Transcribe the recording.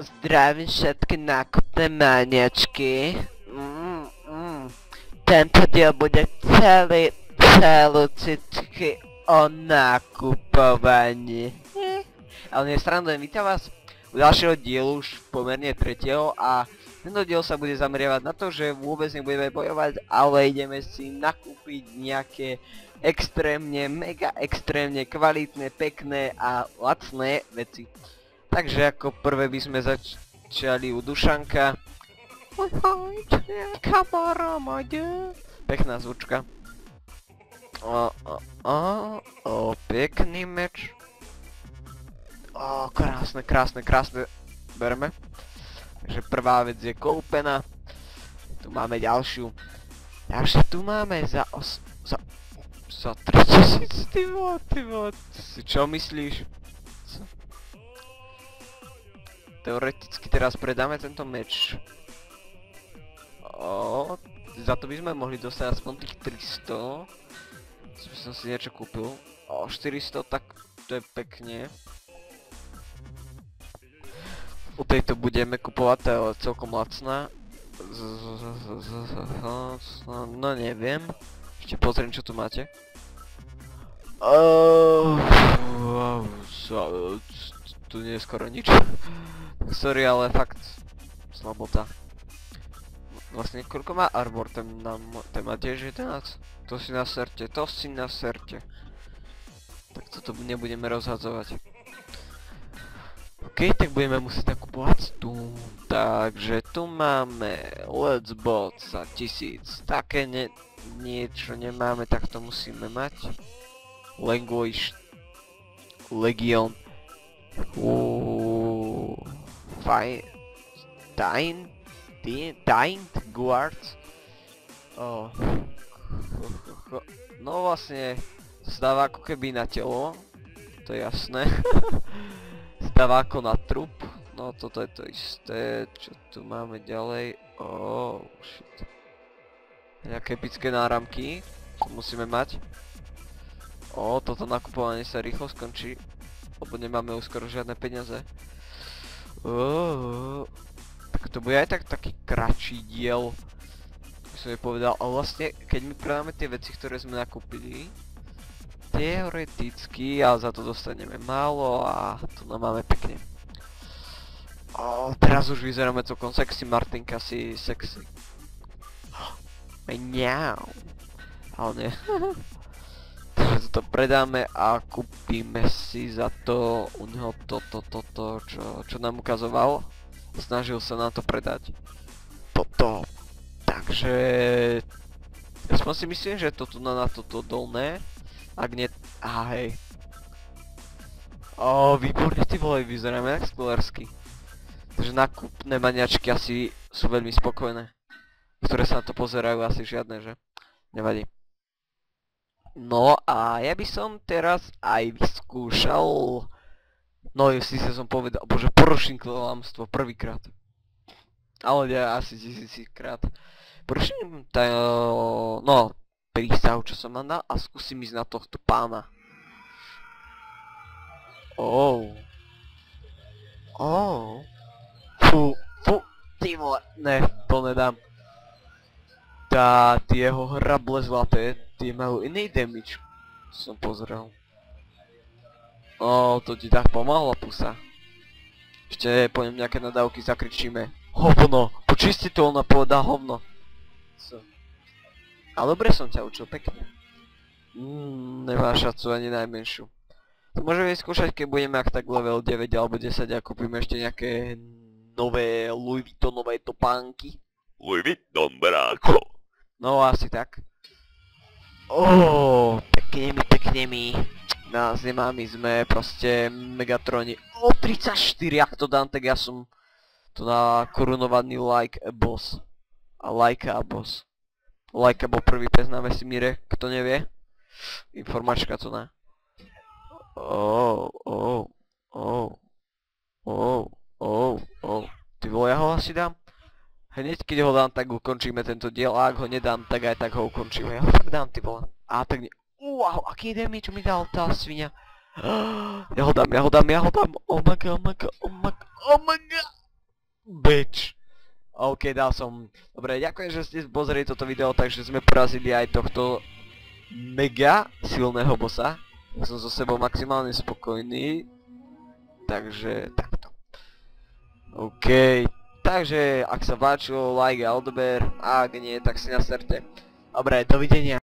Zdravím všetky nákupné maniačky. Tento diel bude celúcičky o nakupovaní. Ale nesrandujem, vítam vás u ďalšieho dielu, už pomerne tretieho, a tento diel sa bude zameriavať na to, že vôbec nebudeme bojovať, ale ideme si nakúpiť nejaké extrémne, mega extrémne kvalitné, pekné a lacné veci. Takže ako prvé by sme začali u Dušanka. Pekná zvučka. Pekný meč. Krásne. Berme. Takže prvá vec je koupená. Tu máme ďalšiu. Takže tu máme za 3000, ty vole. Si čo myslíš? Teoreticky teraz predáme tento meč. Za to by sme mohli dostať aspoň tých 300. By som si niečo kúpil. 400, tak to je pekne. U tejto budeme kupovať, to je celkom lacná. No neviem. Ešte pozriem, čo tu máte. Tu nie je skoro nič. Sorry, ale fakt slabota. Vlastne koľko má armor? Ten má tiež 11? To si naserte. Tak toto nebudeme rozhadzovať. OK, tak budeme musieť nakupovať tu. Takže tu máme Let's Bot za 1000. Také niečo nemáme, tak to musíme mať. Language Legion. Dying Guards. No vlastne stáva ako keby na telo. To je jasné. Stáva ako na trup. No toto je to isté. Čo tu máme ďalej? Shit. Nejaké epické náramky. To musíme mať. Toto nakupovanie sa rýchlo skončí. Lebo nemáme už skoro žiadne peniaze. Tak to bude aj taký kratší diel, by som povedal. A vlastne, keď my predáme tie veci, ktoré sme nakúpili, teoreticky, ale za to dostaneme málo a to nám máme pekne. Teraz už vyzeráme celkom sexy, Martinka si sexy. Mňau. Ale nie. Takže toto predáme a kúpime si za to u neho toto, čo nám ukazoval. Snažil sa nám to predať. Toto. Takže aspoň si myslím, že to tu na toto dolné. Ak nie... hej. Výborne, ty vole, vyzeráme jak sklersky. Takže nákupné maniačky asi sú veľmi spokojné. Ktoré sa na to pozerajú, asi žiadne, že? Nevadí. No a ja by som teraz aj vyskúšal... No síce som povedal, bože, poruším klamstvo prvýkrát. Ale ja asi 1000 krát. Poruším no, prísahu, čo som mám dal, a skúsim ísť na tohto pána. Fú, ty vole, ne, to nedám. Tie jeho hrable zlaté, tie majú iný damage, som pozrel. To ti tak pomohlo, pusa. Ešte po ňom nejaké nadávky zakričíme. Hovno, počuj si to, ona povedá hovno. Ale dobre som ťa učil, pekne. Nemáš šancu ani najmenšiu. To môžeme vyskúšať, keď budeme ak tak level 9 alebo 10 a kúpime ešte nejaké nové Louis Vuittonové topánky. Louis Vuitton, brácho. No asi tak. Pekne mi. Na zimami sme proste Megatroni. 34, ak to dám, tak ja som tu na korunovaný like a boss. Like a boss. Like bol prvý pes na vesmíre, kto nevie. Informačka to na. Ty vole, ja ho asi dám. Hneď keď ho dám, tak ukončíme tento diel, a ak ho nedám, tak aj tak ho ukončíme. Ja ho tak dám, ty vole. Tak nie. Wow, aký damage mi dal tá svinia. Ja ho dám. Oh my god. Bitch. OK, dal som. Dobre, ďakujem, že ste pozreli toto video, takže sme porazili aj tohto mega silného bossa. Ja som so sebou maximálne spokojný. Takže takto. OK. Takže ak sa páčilo, like a odber. A ak nie, tak si naserte. Dobre, dovidenia.